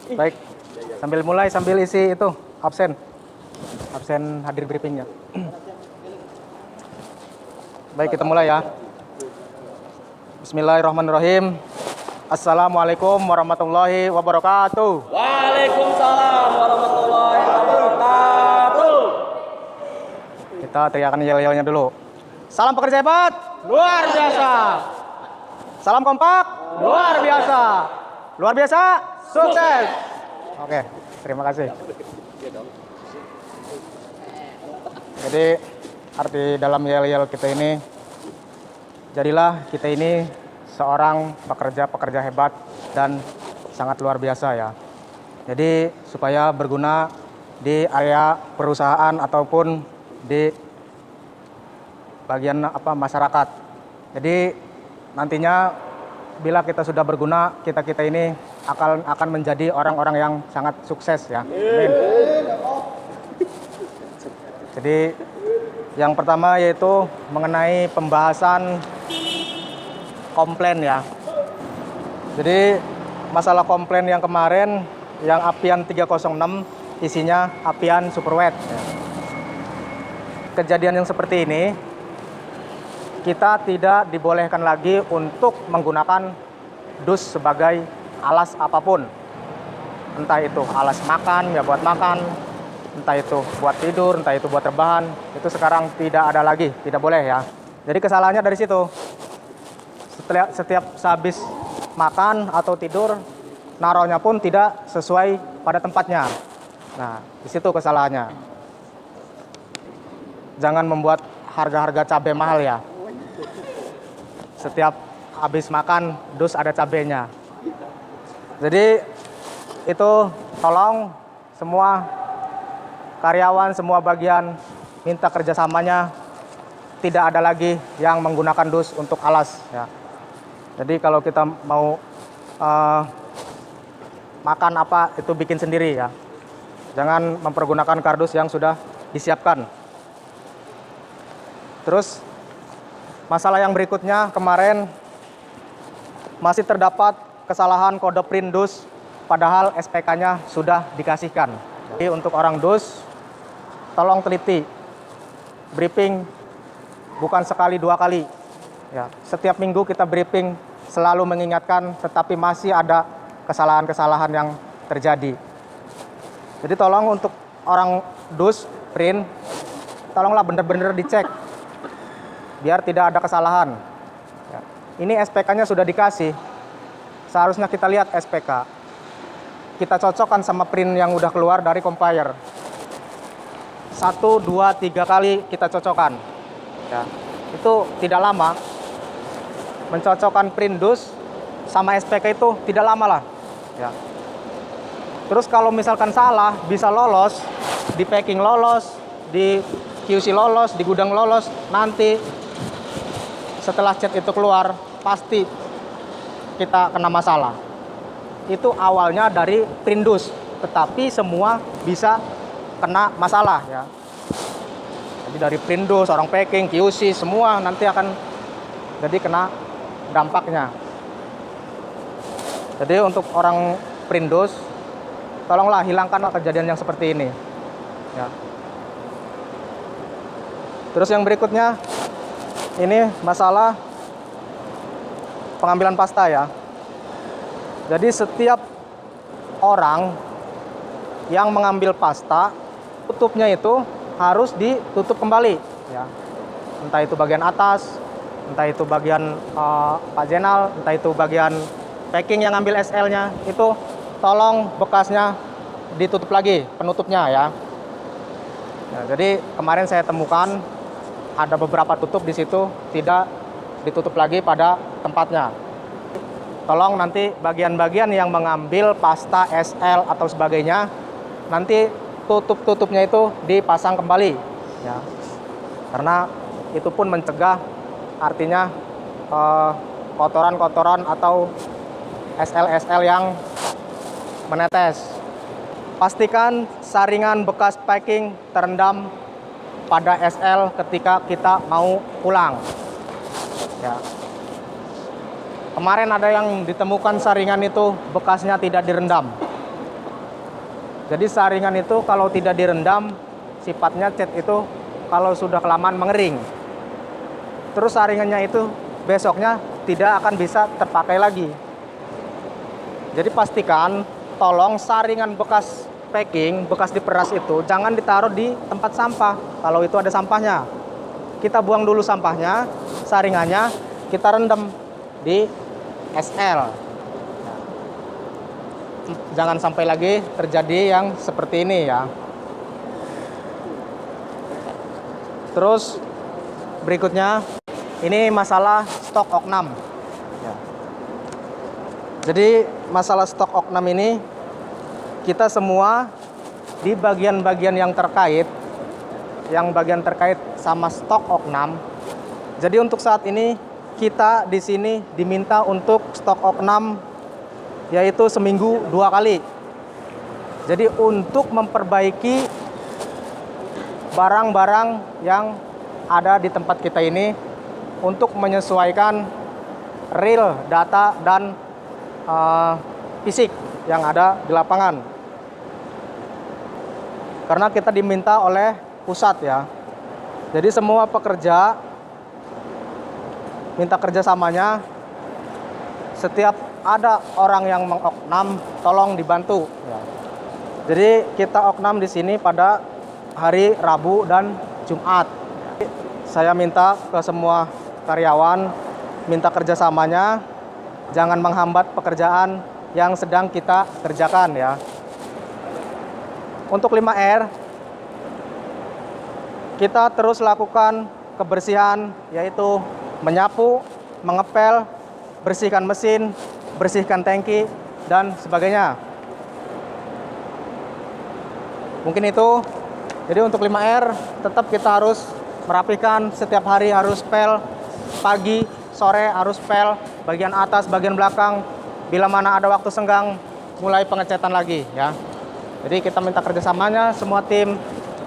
Baik, sambil mulai, sambil isi itu, absen. Absen hadir briefingnya. Baik, kita mulai ya. Bismillahirrahmanirrahim. Assalamualaikum warahmatullahi wabarakatuh. Waalaikumsalam warahmatullahi wabarakatuh. Kita teriakan yel-yelnya dulu. Salam pekerja hebat, luar biasa. Salam kompak, luar biasa. Luar biasa, sukses. Oke, terima kasih. Jadi arti dalam yel-yel kita ini, jadilah kita ini seorang pekerja hebat dan sangat luar biasa ya. Jadi supaya berguna di area perusahaan ataupun di bagian masyarakat. Jadi nantinya bila kita sudah berguna, kita ini akan menjadi orang-orang yang sangat sukses ya. Amin. Jadi yang pertama yaitu mengenai pembahasan komplain ya. Jadi masalah komplain yang kemarin yang Apian 306 isinya Apian Superwet. Kejadian yang seperti ini kita tidak dibolehkan lagi untuk menggunakan dus sebagai alas apapun. Entah itu alas makan, ya buat makan, entah itu buat tidur, entah itu buat rebahan. Itu sekarang tidak ada lagi, tidak boleh ya. Jadi kesalahannya dari situ. Setiap sehabis makan atau tidur, naruhnya pun tidak sesuai pada tempatnya. Nah, di situ kesalahannya. Jangan membuat harga-harga cabai mahal ya. Setiap habis makan, dus ada cabenya. Jadi itu tolong semua karyawan, semua bagian minta kerjasamanya, tidak ada lagi yang menggunakan dus untuk alas ya. Jadi kalau kita mau makan apa itu bikin sendiri ya. Jangan mempergunakan kardus yang sudah disiapkan. Terus masalah yang berikutnya kemarin masih terdapat kesalahan kode print dus padahal SPK-nya sudah dikasihkan. Jadi untuk orang dus tolong teliti. Briefing bukan sekali dua kali. Ya, setiap minggu kita briefing selalu mengingatkan, tetapi masih ada kesalahan-kesalahan yang terjadi. Jadi tolong untuk orang dus print, tolonglah benar-benar dicek, biar tidak ada kesalahan. Ya. Ini SPK-nya sudah dikasih, seharusnya kita lihat SPK. Kita cocokkan sama print yang udah keluar dari compiler. 1, 2, 3 kali kita cocokkan. Ya. Itu tidak lama. Mencocokkan print dus sama SPK itu tidak lama lah ya. Terus kalau misalkan salah, bisa lolos di packing, lolos di QC, lolos di gudang, lolos. Nanti setelah cat itu keluar pasti kita kena masalah. Itu awalnya dari print dus, tetapi semua bisa kena masalah ya. Jadi dari print dus, orang packing, QC, semua nanti akan jadi kena dampaknya. Jadi untuk orang print dus, tolonglah hilangkan kejadian yang seperti ini ya. Terus yang berikutnya ini masalah pengambilan pasta ya. Jadi setiap orang yang mengambil pasta, tutupnya itu harus ditutup kembali ya. Entah itu bagian atas, entah itu bagian Pak Jenal, entah itu bagian packing yang ambil SL-nya, itu tolong bekasnya ditutup lagi, penutupnya ya. Nah, jadi kemarin saya temukan ada beberapa tutup di situ tidak ditutup lagi pada tempatnya. Tolong nanti bagian-bagian yang mengambil pasta SL atau sebagainya, nanti tutup-tutupnya itu dipasang kembali ya. Karena itu pun mencegah, artinya kotoran-kotoran atau SL yang menetes. Pastikan saringan bekas packing terendam pada SL ketika kita mau pulang ya. Kemarin ada yang ditemukan saringan itu bekasnya tidak direndam. Jadi saringan itu kalau tidak direndam, sifatnya cat itu kalau sudah kelamaan mengering. Terus saringannya itu besoknya tidak akan bisa terpakai lagi. Jadi pastikan, tolong saringan bekas packing, bekas diperas itu jangan ditaruh di tempat sampah kalau itu ada sampahnya. Kita buang dulu sampahnya, saringannya kita rendam di SL. Jangan sampai lagi terjadi yang seperti ini ya. Terus berikutnya ini masalah stok oknam. Jadi masalah stok oknam ini kita semua di bagian-bagian yang bagian terkait sama stok oknam. Jadi untuk saat ini kita di sini diminta untuk stok oknam yaitu seminggu 2 kali. Jadi untuk memperbaiki barang-barang yang ada di tempat kita ini untuk menyesuaikan real data dan fisik yang ada di lapangan. Karena kita diminta oleh pusat ya. Jadi semua pekerja minta kerjasamanya. Setiap ada orang yang mengoknam, tolong dibantu. Ya. Jadi kita oknam di sini pada hari Rabu dan Jumat. Saya minta ke semua karyawan, minta kerjasamanya, jangan menghambat pekerjaan yang sedang kita kerjakan ya. Untuk 5R, kita terus lakukan kebersihan, yaitu menyapu, mengepel, bersihkan mesin, bersihkan tangki, dan sebagainya. Mungkin itu. Jadi untuk 5R, tetap kita harus merapikan, setiap hari harus pel, pagi, sore harus pel, bagian atas, bagian belakang. Bila mana ada waktu senggang, mulai pengecatan lagi ya. Jadi kita minta kerjasamanya semua tim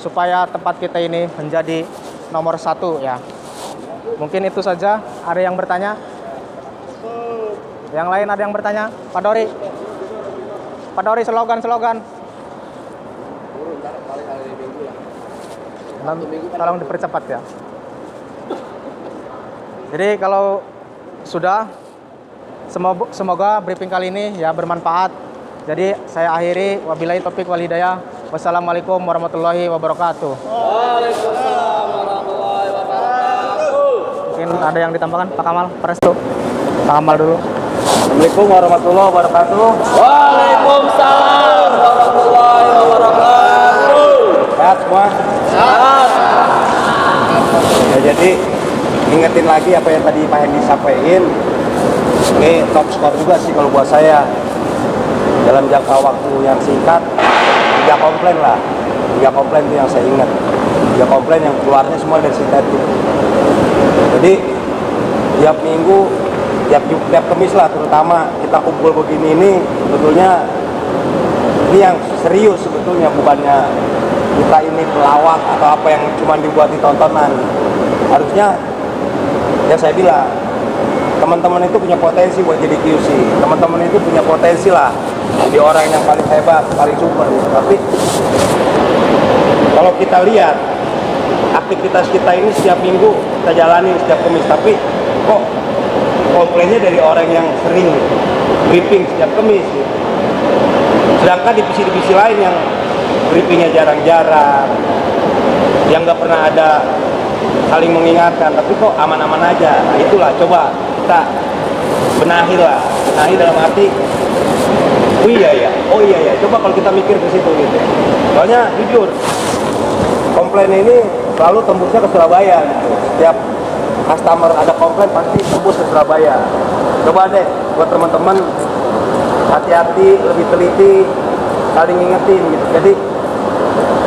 supaya tempat kita ini menjadi nomor 1 ya. Mungkin itu saja. Ada yang bertanya? Yang lain ada yang bertanya? Pak Dori. Pak Dori, slogan. Tolong dipercepat ya. Jadi kalau sudah, semoga briefing kali ini ya bermanfaat. Jadi saya akhiri, wabillahi taufik wal hidayah. Wassalamualaikum warahmatullahi wabarakatuh. Waalaikumsalam warahmatullahi wabarakatuh. Mungkin ada yang ditambahkan, Pak Kamal, Presto. Pak Kamal dulu. Assalamualaikum warahmatullahi wabarakatuh. Waalaikumsalam warahmatullahi wabarakatuh. Sehat semua. Sehat. Ya, jadi ingetin lagi apa yang tadi Pak Hendi sampaikan. Ini top skor juga sih kalau buat saya. Dalam jangka waktu yang singkat, 3 komplain lah. 3 komplain itu yang saya ingat. 3 komplain yang keluarnya semua dari sintetik. Jadi tiap minggu, tiap Kamis lah terutama kita kumpul begini ini sebetulnya ini yang serius sebetulnya, bukannya kita ini pelawak atau apa yang cuma dibuat di tontonan. Harusnya ya saya bilang teman-teman itu punya potensi buat jadi QC, teman-teman itu punya potensi lah jadi orang yang paling hebat, paling super. Tapi kalau kita lihat aktivitas kita ini setiap minggu kita jalani setiap Kamis, tapi kok komplainnya dari orang yang sering briefing setiap Kamis gitu. Sedangkan divisi-divisi lain yang briefingnya jarang-jarang, yang nggak pernah ada saling mengingatkan, tapi kok aman-aman aja. Nah itulah, coba kita benahi dalam arti oh iya ya, coba kalau kita mikir ke situ gitu. Soalnya jujur, komplain ini selalu tembusnya ke Surabaya gitu. Setiap customer ada komplain pasti tembus ke Surabaya. Coba deh buat teman-teman hati-hati, lebih teliti, saling ingetin gitu. Jadi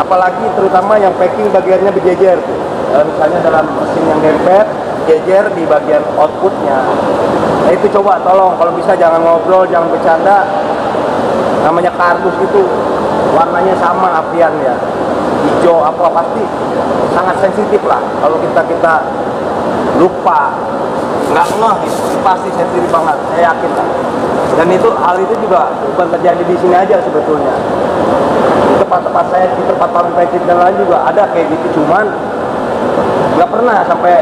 apalagi terutama yang packing bagiannya berjejer tuh. Misalnya dalam mesin yang dempet, jejer di bagian outputnya. Nah itu coba tolong kalau bisa jangan ngobrol, jangan bercanda. Namanya kardus itu warnanya sama apian ya, hijau apa pasti sangat sensitif lah. Kalau kita lupa nggak ngeh itu pasti sensitif banget, saya yakin lah. Dan itu hal itu juga bukan terjadi di sini aja sebetulnya. Di tempat-tempat saya, di tempat pabrik plastik dan lain juga ada kayak gitu, cuman nggak pernah sampai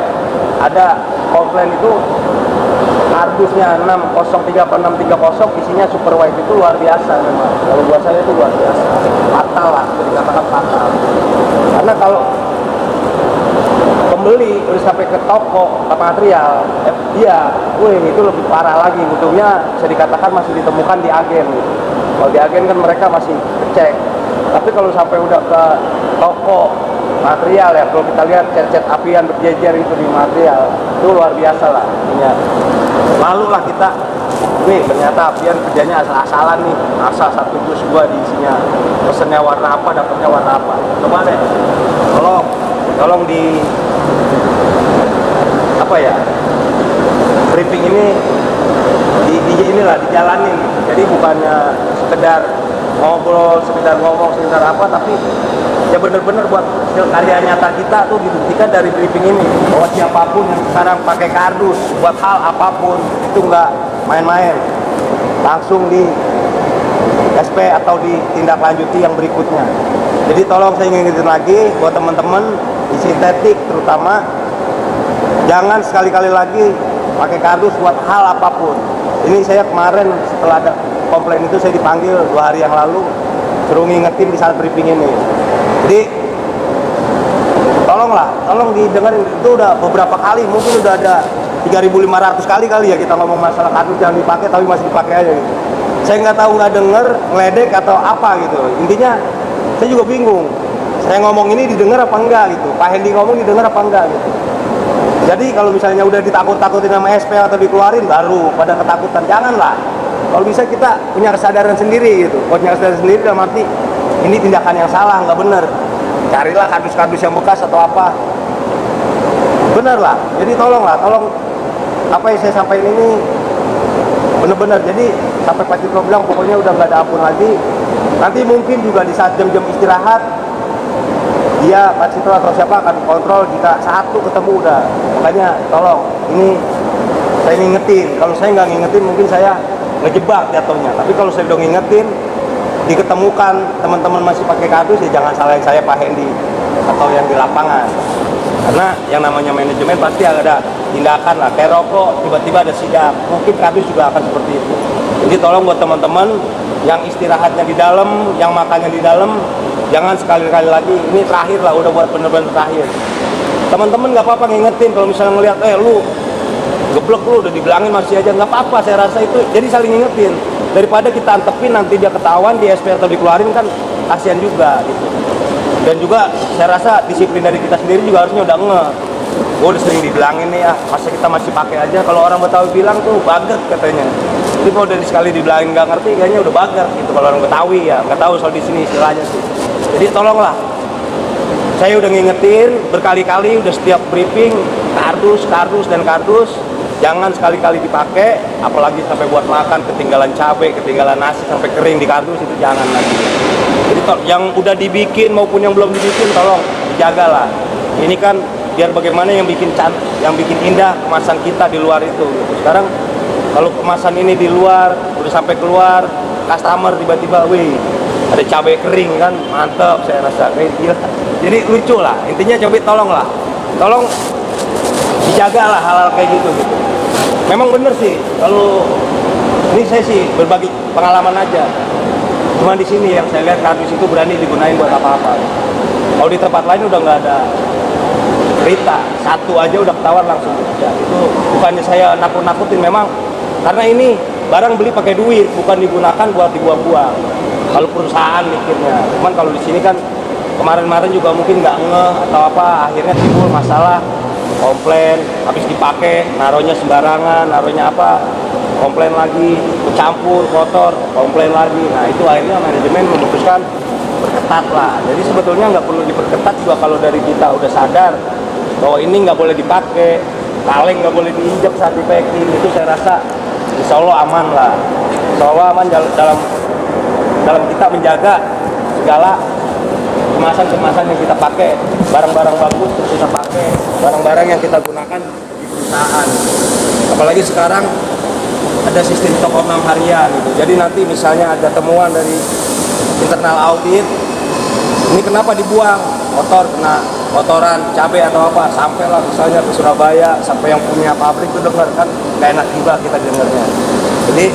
ada komplain itu kardusnya 603 atau 630 isinya super white. Itu luar biasa memang. Kalau buat saya itu luar biasa, fatal lah, bisa dikatakan fatal. Karena kalau pembeli udah sampai ke toko ke material, itu lebih parah lagi. Untungnya bisa dikatakan masih ditemukan di agen gitu. Kalau di agen kan mereka masih cek, tapi kalau sampai udah ke toko material ya, kalau kita lihat cat-cat apian berjejer itu di material, itu luar biasa lah intinya. Lalu lah kita, nih ternyata apian kerjanya asal-asalan nih, asal 1 dus 2 diisinya, pesennya warna apa, dapatnya warna apa. Coba deh, tolong di apa ya, briefing ini dijalanin. Jadi bukannya sekedar ngobrol, sekedar ngomong, sekedar apa, tapi ya bener-bener buat hasil karya nyata kita tuh dibuktikan dari briefing ini, bahwa siapapun yang sekarang pakai kardus buat hal apapun itu nggak main-main, langsung di SP atau ditindaklanjuti yang berikutnya. Jadi tolong saya ingetin lagi buat teman-teman di sintetik terutama, jangan sekali-kali lagi pakai kardus buat hal apapun. Ini saya kemarin setelah ada komplain itu saya dipanggil 2 hari yang lalu, suruh ngingetin di saat briefing ini. Jadi tolong didengarin, itu udah beberapa kali, mungkin udah ada 3.500 kali ya kita ngomong masalah kardus jangan dipakai, tapi masih dipakai aja gitu. Saya nggak tahu, nggak denger, ngeledek atau apa gitu. Intinya saya juga bingung, saya ngomong ini didengar apa enggak gitu, Pak Hendy ngomong didengar apa enggak gitu. Jadi kalau misalnya udah ditakut-takutin sama SP atau dikeluarin, baru pada ketakutan. Janganlah. Kalau bisa kita punya kesadaran sendiri gitu. Punya kesadaran sendiri dalam arti ini tindakan yang salah, nggak bener. Carilah kardus-kardus yang bekas atau apa. Bener lah. Jadi tolong apa yang saya sampaikan ini bener-bener. Jadi sampai Pak Cipro bilang pokoknya udah nggak ada ampun lagi. Nanti mungkin juga di saat jam-jam istirahat, dia Pak Cipro atau siapa akan kontrol jika satu ketemu udah. Makanya tolong, ini saya ngingetin. Kalau saya nggak ngingetin mungkin saya ngejebak jatuhnya. Tapi kalau saya udah ngingetin, diketemukan teman-teman masih pakai kardus, ya jangan salahin saya Pak Hendy atau yang di lapangan. Karena yang namanya manajemen pasti ada tindakan lah. Kayak rokok tiba-tiba ada sidak, mungkin kardus juga akan seperti itu. Jadi tolong buat teman-teman yang istirahatnya di dalam, yang makannya di dalam, jangan sekali-kali lagi, ini terakhir lah, udah buat bener-bener terakhir. Teman-teman nggak apa-apa ngingetin kalau misalnya ngelihat, lu geblek, lu udah dibilangin masih aja, nggak apa-apa, saya rasa itu jadi saling ngingetin. Daripada kita antepin nanti dia ketahuan di SP atau dikeluarin, kan kasihan juga gitu. Dan juga saya rasa disiplin dari kita sendiri juga harusnya udah gue udah sering dibilangin nih, masa kita masih pakai aja. Kalau orang Betawi bilang tuh baget katanya. Jadi kalau dari sekali dibilangin nggak ngerti, kayaknya udah baget gitu. Kalau orang Betawi ya, nggak tahu soal di sini istilahnya sih. Jadi tolonglah, saya udah ngingetin berkali-kali, udah setiap briefing, kardus, jangan sekali-kali dipakai, apalagi sampai buat makan, ketinggalan cabai, ketinggalan nasi, sampai kering di kardus, itu jangan lagi. Jadi yang udah dibikin maupun yang belum dibikin, tolong dijagalah. Ini kan biar bagaimana yang bikin indah kemasan kita di luar itu gitu. Sekarang kalau kemasan ini di luar udah sampai keluar, customer tiba-tiba, wih ada cabai kering kan, mantep, saya rasa kayak gila. Jadi lucu lah, intinya coba tolong dijagalah hal-hal kayak gitu. Memang bener sih, kalau ini saya sih berbagi pengalaman aja. Cuma di sini yang saya lihat kardus itu berani digunain buat apa-apa. Kalau di tempat lain udah nggak ada cerita, satu aja udah ketahuan langsung. Ya, itu bukannya saya nakut-nakutin, memang karena ini barang beli pakai duit, bukan digunakan buat dibuang-buang. Kalau perusahaan mikirnya, cuman kalau di sini kan kemarin-kemarin juga mungkin nggak ngeh atau apa, akhirnya timbul masalah, komplain, habis dipakai, naruhnya sembarangan, naruhnya apa, komplain lagi, kecampur, kotor, komplain lagi. Nah itu akhirnya manajemen memutuskan berketat lah. Jadi sebetulnya nggak perlu diperketat juga kalau dari kita udah sadar bahwa ini nggak boleh dipakai, kaleng nggak boleh diinjak saat di packing. Itu saya rasa insya Allah aman lah. Insya Allah aman dalam kita menjaga segala kemasan-kemasan yang kita pakai, barang-barang bagus terus kita pakai, barang-barang yang kita gunakan di perusahaan. Apalagi sekarang ada sistem top of 6 harian gitu. Jadi nanti misalnya ada temuan dari internal audit, ini kenapa dibuang motor, kena kotoran cabai atau apa, sampailah misalnya ke Surabaya, sampai yang punya pabrik itu dengar, kan nggak enak juga kita dengarnya. Jadi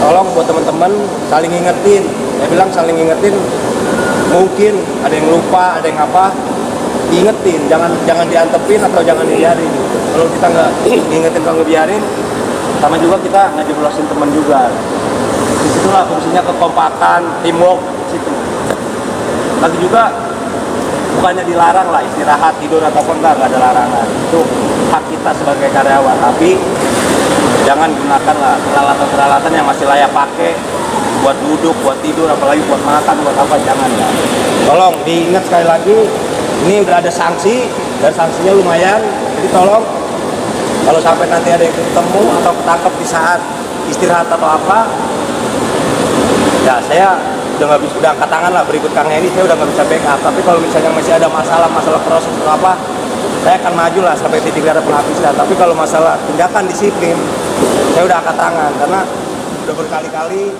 tolong buat teman-teman saling ingetin, saya bilang saling ingetin. Mungkin ada yang lupa, ada yang apa, diingetin, jangan diantepin atau jangan dibiarin. Kalau kita nggak diingetin, kalau ngebiarin, sama juga kita nggak jeblosin teman juga. Disitulah fungsinya kekompakan, teamwork, situ. Lagi juga bukannya dilarang lah istirahat, tidur ataupun nggak ada larangan. Itu hak kita sebagai karyawan. Tapi jangan gunakanlah peralatan-peralatan yang masih layak pakai buat duduk, buat tidur, apalagi buat makan, buat apa, jangan ya. Tolong diingat sekali lagi, ini udah ada sanksi, dan sanksinya lumayan. Jadi tolong kalau sampai nanti ada yang ketemu atau ketangkep di saat istirahat atau apa, ya saya udah angkat tangan lah, berikut Kang Heni saya udah nggak bisa backup. Tapi kalau misalnya masih ada masalah proses atau apa, saya akan maju lah sampai titik darah penghabisan. Tapi kalau masalah tindakan disiplin, saya udah angkat tangan karena udah berkali-kali